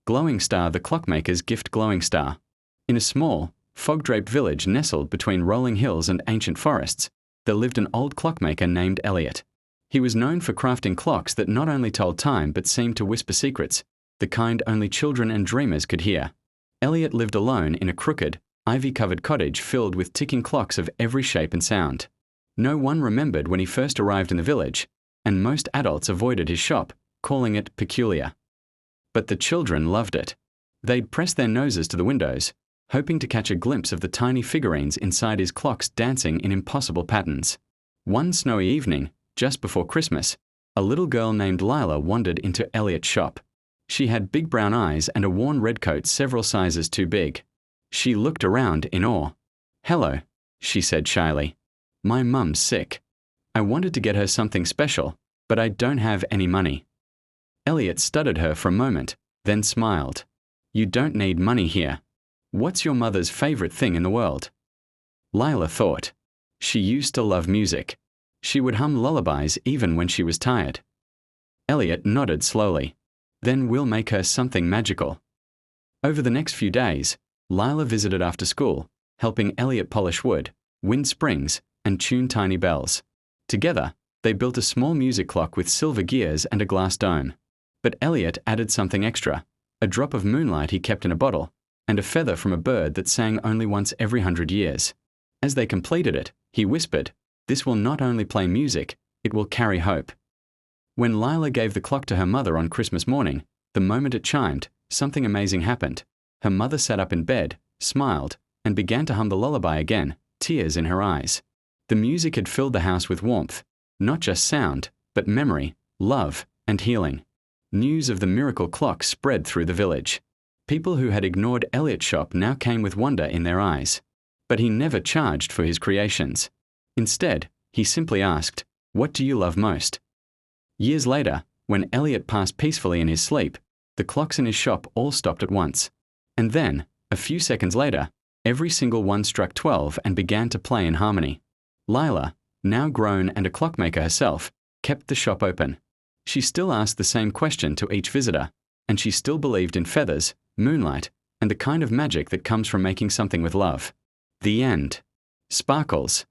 Glowing Star the Clockmaker's Gift. Glowing Star. In a small, fog-draped village nestled between rolling hills and ancient forests, there lived an old clockmaker named Elliot. He was known for crafting clocks that not only told time but seemed to whisper secrets, the kind only children and dreamers could hear. Elliot lived alone in a crooked, ivy-covered cottage filled with ticking clocks of every shape and sound. No one remembered when he first arrived in the village, and most adults avoided his shop, calling it peculiar. But the children loved it. They'd press their noses to the windows, hoping to catch a glimpse of the tiny figurines inside his clocks dancing in impossible patterns. One snowy evening, just before Christmas, a little girl named Lila wandered into Elliot's shop. She had big brown eyes and a worn red coat several sizes too big. She looked around in awe. "Hello," she said shyly. "My mum's sick. I wanted to get her something special, but I don't have any money." Elliot studied her for a moment, then smiled. "You don't need money here. What's your mother's favorite thing in the world?" Lila thought. She used to love music. She would hum lullabies even when she was tired. Elliot nodded slowly. "Then we'll make her something magical." Over the next few days, Lila visited after school, helping Elliot polish wood, wind springs, and tune tiny bells. Together, they built a small music clock with silver gears and a glass dome. But Elliot added something extra, a drop of moonlight he kept in a bottle, and a feather from a bird that sang only once every 100 years. As they completed it, he whispered, "This will not only play music, it will carry hope." When Lila gave the clock to her mother on Christmas morning, the moment it chimed, something amazing happened. Her mother sat up in bed, smiled, and began to hum the lullaby again, tears in her eyes. The music had filled the house with warmth, not just sound, but memory, love, and healing. News of the miracle clock spread through the village. People who had ignored Elliot's shop now came with wonder in their eyes. But he never charged for his creations. Instead, he simply asked, "What do you love most?" Years later, when Elliot passed peacefully in his sleep, the clocks in his shop all stopped at once. And then, a few seconds later, every single one struck 12 and began to play in harmony. Lila, now grown and a clockmaker herself, kept the shop open. She still asked the same question to each visitor, and she still believed in feathers, moonlight, and the kind of magic that comes from making something with love. The end. Sparkles.